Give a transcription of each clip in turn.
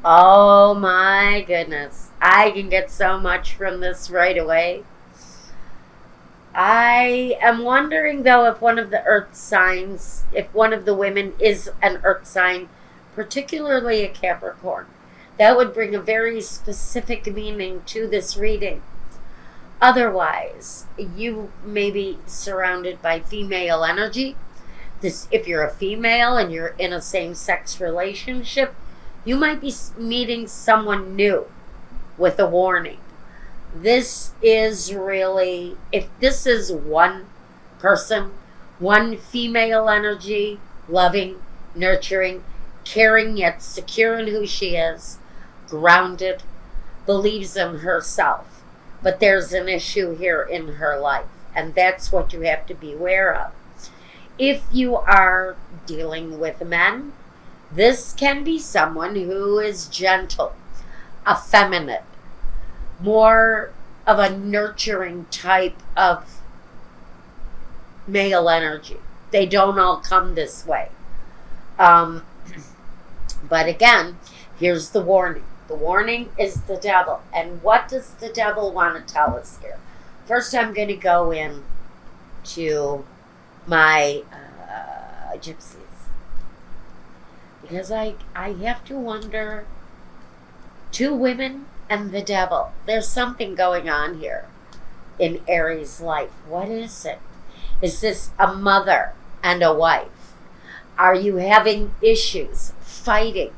Oh my goodness. I can get so much from this right away. I am wondering though if one of the earth signs, if one of the women is an earth sign, particularly a Capricorn, that would bring a very specific meaning to this reading. Otherwise, you may be surrounded by female energy. This, if you're a female and you're in a same-sex relationship, you might be meeting someone new with a warning. This is really, if this is one person, one female energy, loving, nurturing, caring yet secure in who she is, grounded, believes in herself. But there's an issue here in her life, and that's what you have to be aware of. If you are dealing with men, this can be someone who is gentle, effeminate, more of a nurturing type of male energy. They don't all come this way. But again, here's the warning. The warning is the devil. And what does the devil want to tell us here? First, I'm going to go in to my gypsies. Because I have to wonder, two women and the devil. There's something going on here in Aries' life. What is it? Is this a mother and a wife? Are you having issues, fighting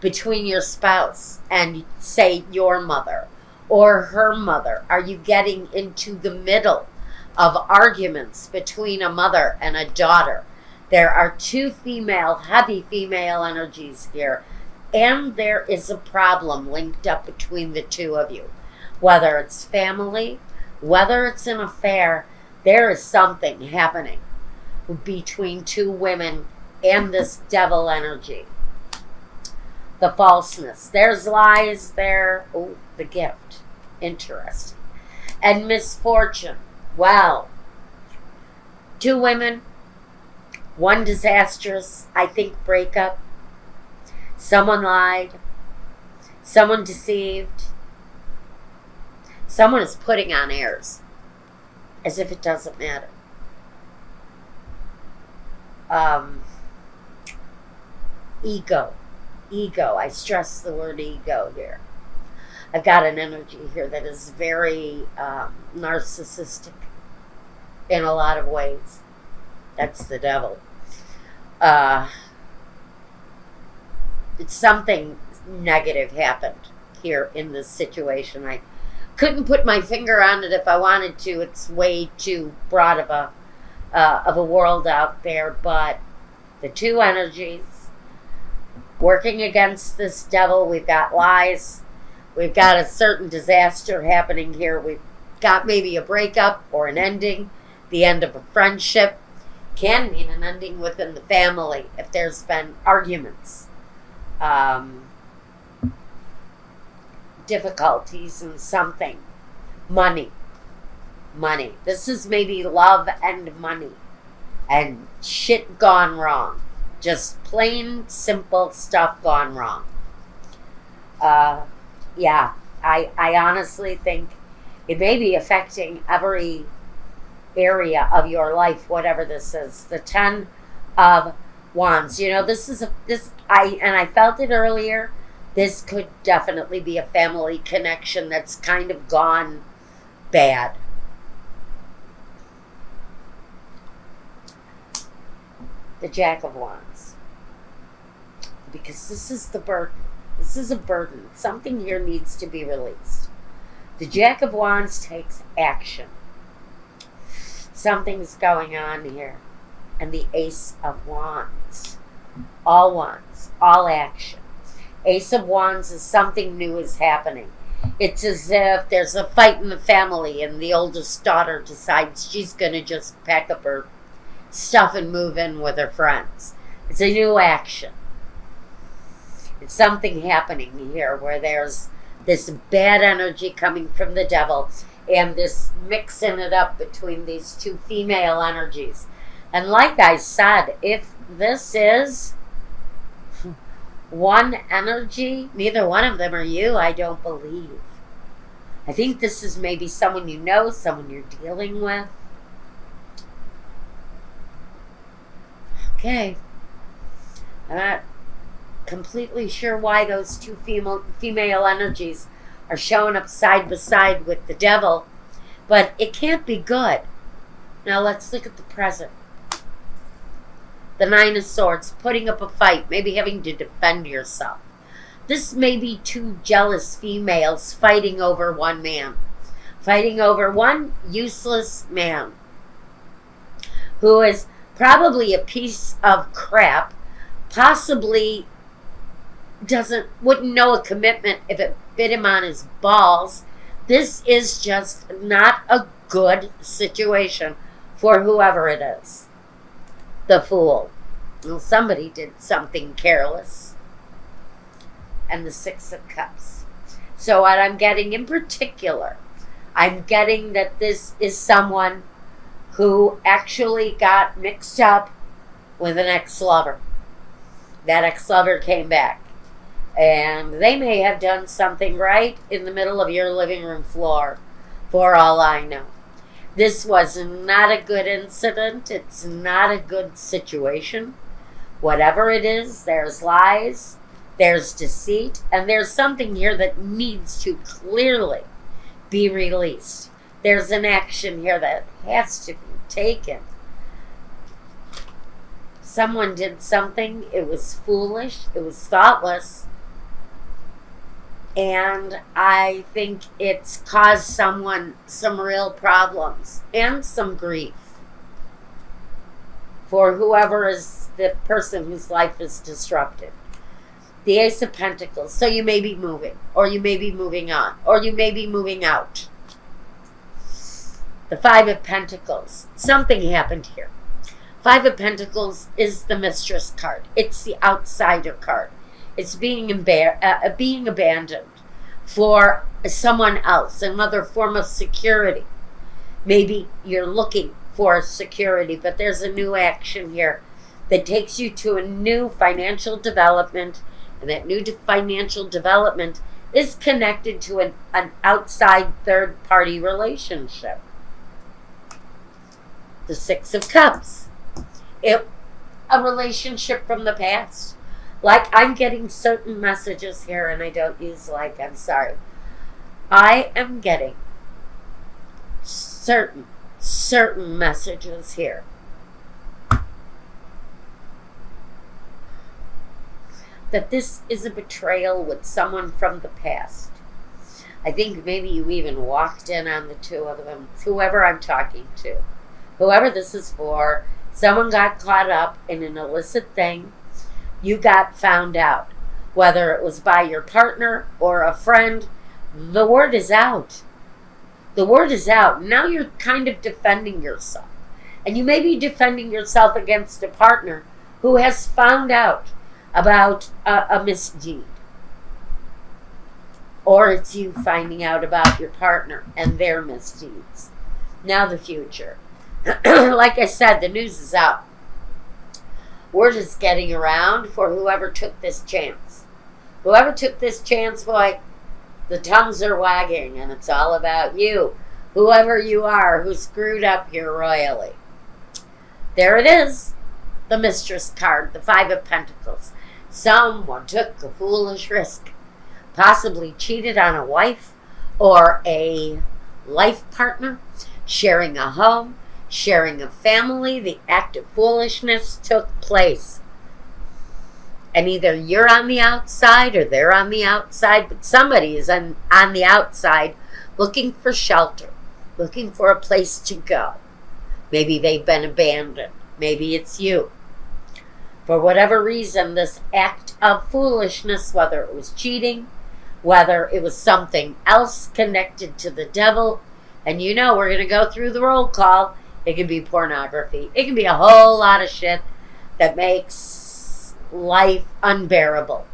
between your spouse and, say, your mother or her mother? Are you getting into the middle of arguments between a mother and a daughter? There are two heavy female energies here, and there is a problem linked up between the two of you. Whether it's family, whether it's an affair, there is something happening between two women and this devil energy. The falseness. There's lies there. Oh, the gift. Interesting. And misfortune. Well, two women, one disastrous, I think, breakup. Someone lied. Someone deceived. Someone is putting on airs as if it doesn't matter. Ego. Ego. I stress the word ego here. I've got an energy here that is very narcissistic in a lot of ways. That's the devil. It's something negative happened here in this situation. I couldn't put my finger on it if I wanted to. It's way too broad of a world out there. But the two energies working against this devil. We've got lies. We've got a certain disaster happening here. We've got maybe a breakup or an ending, the end of a friendship. Can mean an ending within the family if there's been arguments, difficulties in something. Money. This is maybe love and money and shit gone wrong. Just plain simple stuff gone wrong. Yeah, I honestly think it may be affecting every area of your life, whatever this is. The 10 of Wands. You know, I felt it earlier. This could definitely be a family connection that's kind of gone bad. The Jack of Wands. Because this is the burden. This is a burden. Something here needs to be released. The Jack of Wands takes action. Something's going on here. And the Ace of Wands. All wands. All action. Ace of Wands is something new is happening. It's as if there's a fight in the family and the oldest daughter decides she's going to just pack up her stuff and move in with her friends. It's a new action. It's something happening here where there's this bad energy coming from the devil and this mixing it up between these two female energies. And like I said, if this is one energy. Neither one of them are you, I don't believe. I think this is maybe someone you know, someone you're dealing with. Okay. I'm not completely sure why those two female energies are showing up side by side with the devil, but it can't be good. Now let's look at the present. The Nine of Swords, putting up a fight, maybe having to defend yourself. This may be two jealous females fighting over one man. Fighting over one useless man who is probably a piece of crap, possibly wouldn't know a commitment if it bit him on his balls. This is just not a good situation for whoever it is. The Fool. Well, somebody did something careless. And the Six of Cups. So what I'm getting in particular, I'm getting that this is someone who actually got mixed up with an ex-lover. That ex-lover came back. And they may have done something right in the middle of your living room floor, for all I know. This was not a good incident. It's not a good situation. Whatever it is, there's lies, there's deceit, and there's something here that needs to clearly be released. There's an action here that has to be taken. Someone did something. It was foolish. It was thoughtless. And I think it's caused someone some real problems and some grief for whoever is the person whose life is disrupted. The Ace of Pentacles. So you may be moving, or you may be moving on, or you may be moving out. The Five of Pentacles. Something happened here. Five of Pentacles is the Mistress card. It's the outsider card. It's being abandoned for someone else, another form of security. Maybe you're looking for security, but there's a new action here that takes you to a new financial development, and that new financial development is connected to an outside third-party relationship. The Six of Cups. A relationship from the past. Like, I'm getting certain messages here, and I don't use like, I'm sorry. I am getting certain messages here. That this is a betrayal with someone from the past. I think maybe you even walked in on the two of them. Whoever I'm talking to. Whoever this is for. Someone got caught up in an illicit thing. You got found out. Whether it was by your partner or a friend. The word is out. The word is out. Now you're kind of defending yourself. And you may be defending yourself against a partner who has found out about a misdeed. Or it's you finding out about your partner and their misdeeds. Now the future. Like I said, the news is out. Word is getting around for whoever took this chance. Whoever took this chance, boy, the tongues are wagging, and it's all about you. Whoever you are who screwed up here royally. There it is. The Mistress card, the Five of Pentacles. Someone took a foolish risk. Possibly cheated on a wife or a life partner. Sharing a home. Sharing a family. The act of foolishness took place. And either you're on the outside or they're on the outside. But somebody is on the outside looking for shelter. Looking for a place to go. Maybe they've been abandoned. Maybe it's you. For whatever reason, this act of foolishness, whether it was cheating, whether it was something else connected to the devil, and you know we're going to go through the roll call. It can be pornography. It can be a whole lot of shit that makes life unbearable.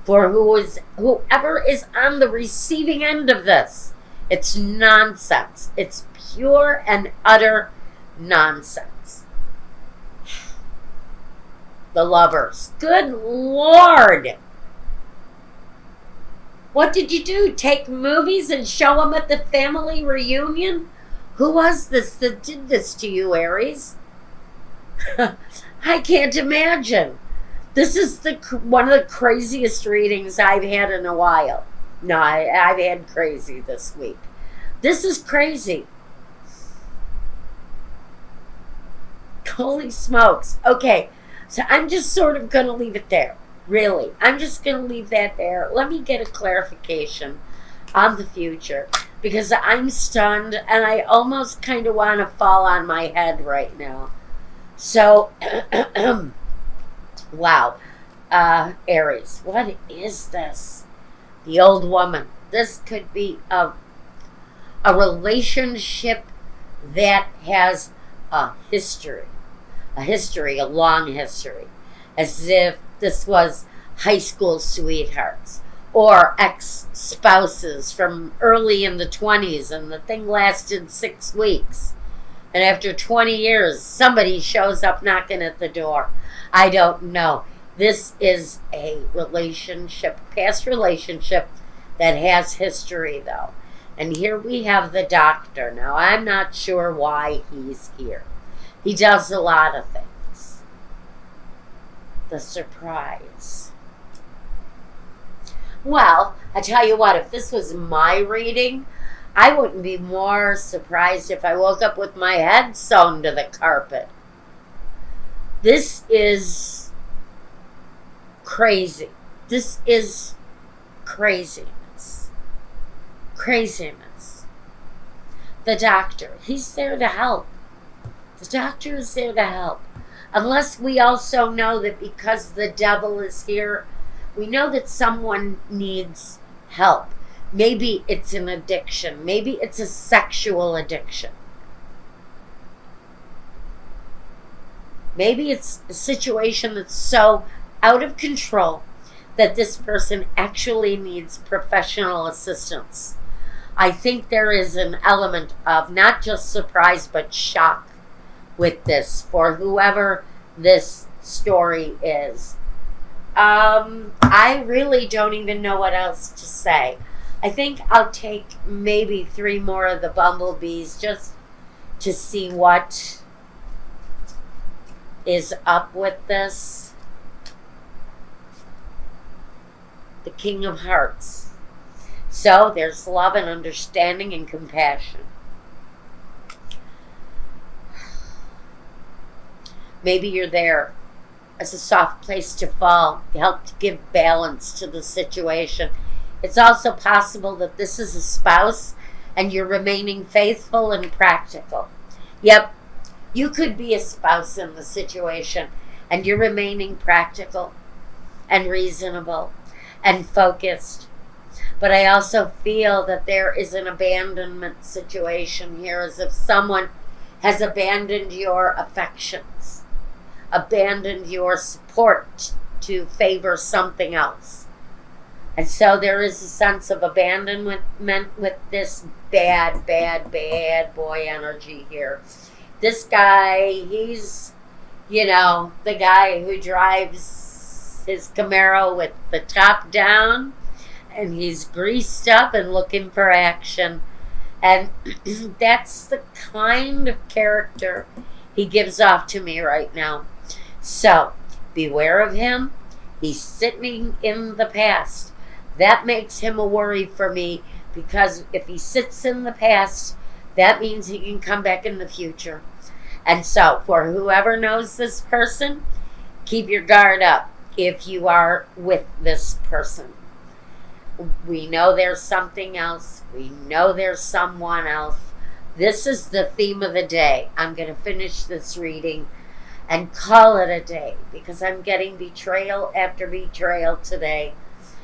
For whoever is on the receiving end of this, it's nonsense. It's pure and utter nonsense. The Lovers. Good Lord. What did you do? Take movies and show them at the family reunion? Who was this that did this to you, Aries? I can't imagine. This is one of the craziest readings I've had in a while. No, I've had crazy this week. This is crazy. Holy smokes. Okay, so I'm just sort of going to leave it there. Really. I'm just going to leave that there. Let me get a clarification on the future, because I'm stunned and I almost kind of want to fall on my head right now. So, wow. Aries, what is this? The old woman. This could be a relationship that has a history, a long history, as if this was high school sweethearts or ex-spouses from early in the 20s, and the thing lasted 6 weeks. And after 20 years, somebody shows up knocking at the door. I don't know. This is a relationship, past relationship, that has history, though. And here we have the doctor. Now, I'm not sure why he's here. He does a lot of things. The surprise. Well, I tell you what, if this was my reading, I wouldn't be more surprised if I woke up with my head sewn to the carpet. This is crazy. This is craziness. Craziness. The doctor, he's there to help. The doctor is there to help. Unless we also know that because the devil is here, we know that someone needs help. Maybe it's an addiction. Maybe it's a sexual addiction. Maybe it's a situation that's so out of control that this person actually needs professional assistance. I think there is an element of not just surprise but shock with this for whoever this story is. I really don't even know what else to say. I think I'll take maybe 3 more of the bumblebees just to see what is up with this. The King of Hearts. So there's love and understanding and compassion. Maybe you're there as a soft place to fall, to help to give balance to the situation. It's also possible that this is a spouse and you're remaining faithful and practical. Yep, you could be a spouse in the situation and you're remaining practical and reasonable and focused. But I also feel that there is an abandonment situation here, as if someone has abandoned your affections, abandoned your support to favor something else. And so there is a sense of abandonment with this bad, bad, bad boy energy here. This guy, he's, the guy who drives his Camaro with the top down, and he's greased up and looking for action. And that's the kind of character he gives off to me right now. So, beware of him. He's sitting in the past. That makes him a worry for me, because if he sits in the past, that means he can come back in the future. And so, for whoever knows this person, keep your guard up if you are with this person. We know there's something else. We know there's someone else. This is the theme of the day. I'm going to finish this reading and call it a day, because I'm getting betrayal after betrayal today.